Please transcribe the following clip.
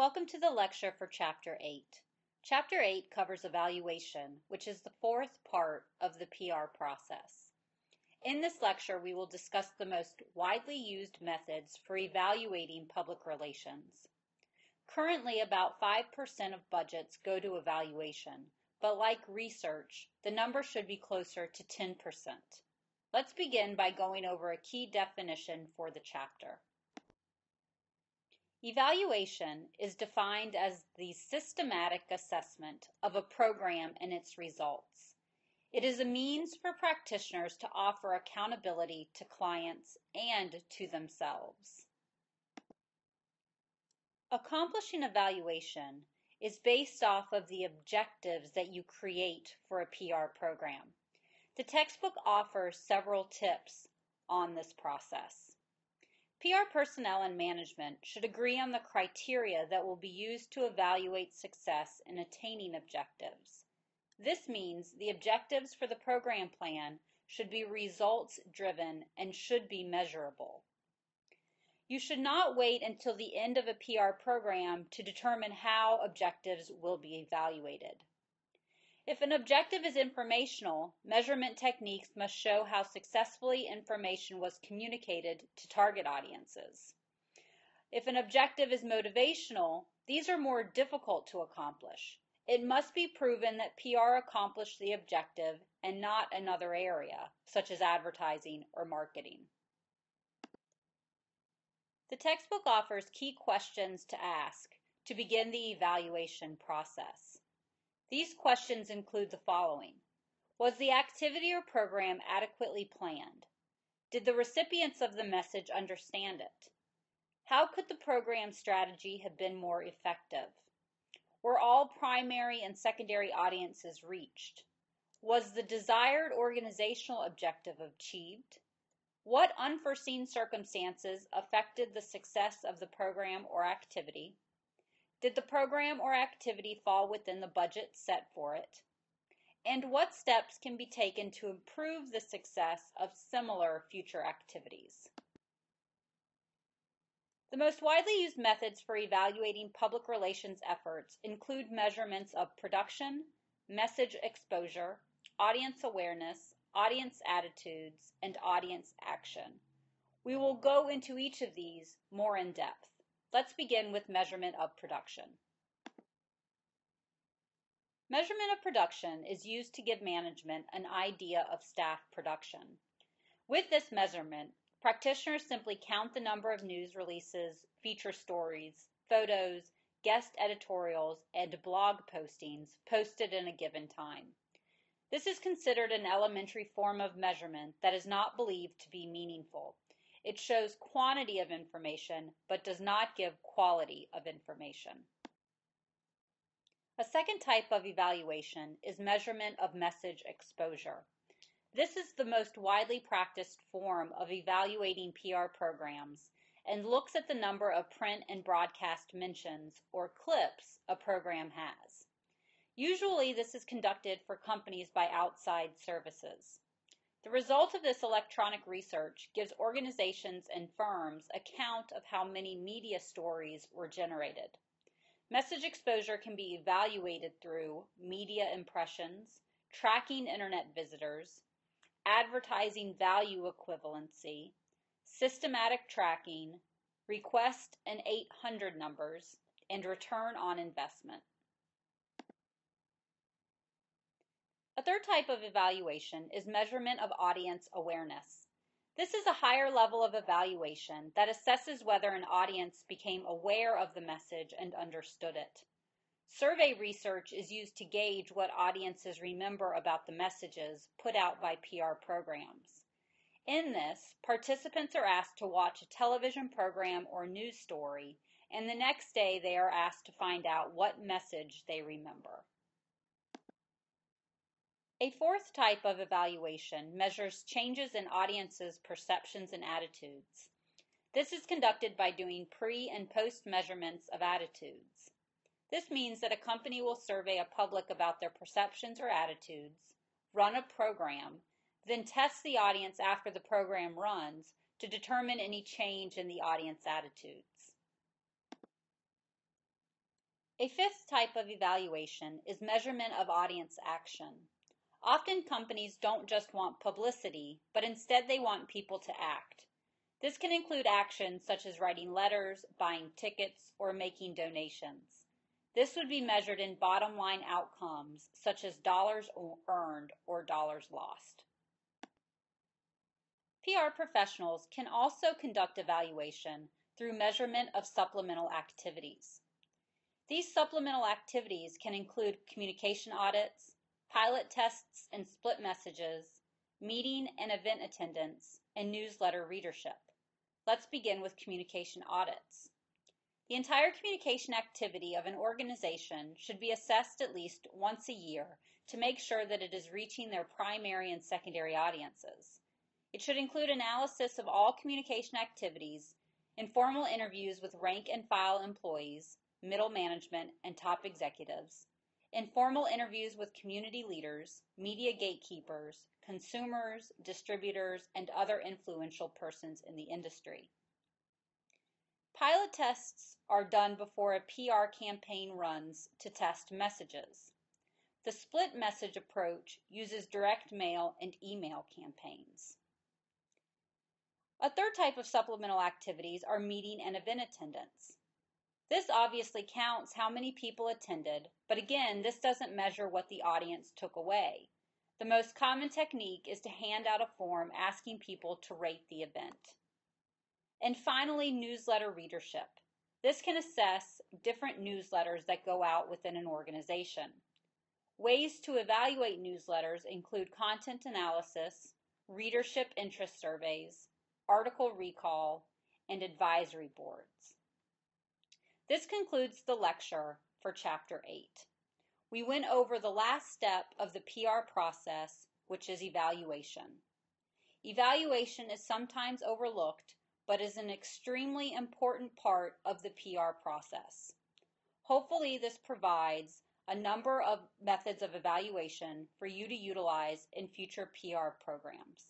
Welcome to the lecture for Chapter 8. Chapter 8 covers evaluation, which is the fourth part of the PR process. In this lecture, we will discuss the most widely used methods for evaluating public relations. Currently, about 5% of budgets go to evaluation, but like research, the number should be closer to 10%. Let's begin by going over a key definition for the chapter. Evaluation is defined as the systematic assessment of a program and its results. It is a means for practitioners to offer accountability to clients and to themselves. Accomplishing evaluation is based off of the objectives that you create for a PR program. The textbook offers several tips on this process. PR personnel and management should agree on the criteria that will be used to evaluate success in attaining objectives. This means the objectives for the program plan should be results-driven and should be measurable. You should not wait until the end of a PR program to determine how objectives will be evaluated. If an objective is informational, measurement techniques must show how successfully information was communicated to target audiences. If an objective is motivational, these are more difficult to accomplish. It must be proven that PR accomplished the objective and not another area, such as advertising or marketing. The textbook offers key questions to ask to begin the evaluation process. These questions include the following. Was the activity or program adequately planned? Did the recipients of the message understand it? How could the program strategy have been more effective? Were all primary and secondary audiences reached? Was the desired organizational objective achieved? What unforeseen circumstances affected the success of the program or activity? Did the program or activity fall within the budget set for it? And what steps can be taken to improve the success of similar future activities? The most widely used methods for evaluating public relations efforts include measurements of production, message exposure, audience awareness, audience attitudes, and audience action. We will go into each of these more in depth. Let's begin with measurement of production. Measurement of production is used to give management an idea of staff production. With this measurement, practitioners simply count the number of news releases, feature stories, photos, guest editorials, and blog postings posted in a given time. This is considered an elementary form of measurement that is not believed to be meaningful. It shows quantity of information, but does not give quality of information. A second type of evaluation is measurement of message exposure. This is the most widely practiced form of evaluating PR programs and looks at the number of print and broadcast mentions or clips a program has. Usually, this is conducted for companies by outside services. The result of this electronic research gives organizations and firms a count of how many media stories were generated. Message exposure can be evaluated through media impressions, tracking internet visitors, advertising value equivalency, systematic tracking, request and 800 numbers, and return on investment. A third type of evaluation is measurement of audience awareness. This is a higher level of evaluation that assesses whether an audience became aware of the message and understood it. Survey research is used to gauge what audiences remember about the messages put out by PR programs. In this, participants are asked to watch a television program or news story, and the next day they are asked to find out what message they remember. A fourth type of evaluation measures changes in audiences' perceptions and attitudes. This is conducted by doing pre- and post-measurements of attitudes. This means that a company will survey a public about their perceptions or attitudes, run a program, then test the audience after the program runs to determine any change in the audience attitudes. A fifth type of evaluation is measurement of audience action. Often companies don't just want publicity, but instead they want people to act. This can include actions such as writing letters, buying tickets, or making donations. This would be measured in bottom line outcomes such as dollars earned or dollars lost. PR professionals can also conduct evaluation through measurement of supplemental activities. These supplemental activities can include communication audits, pilot tests and split messages, meeting and event attendance, and newsletter readership. Let's begin with communication audits. The entire communication activity of an organization should be assessed at least once a year to make sure that it is reaching their primary and secondary audiences. It should include analysis of all communication activities, informal interviews with rank and file employees, middle management, and top executives, informal interviews with community leaders, media gatekeepers, consumers, distributors, and other influential persons in the industry. Pilot tests are done before a PR campaign runs to test messages. The split message approach uses direct mail and email campaigns. A third type of supplemental activities are meeting and event attendance. This obviously counts how many people attended, but again, this doesn't measure what the audience took away. The most common technique is to hand out a form asking people to rate the event. And finally, newsletter readership. This can assess different newsletters that go out within an organization. Ways to evaluate newsletters include content analysis, readership interest surveys, article recall, and advisory boards. This concludes the lecture for Chapter 8. We went over the last step of the PR process, which is evaluation. Evaluation is sometimes overlooked, but is an extremely important part of the PR process. Hopefully, this provides a number of methods of evaluation for you to utilize in future PR programs.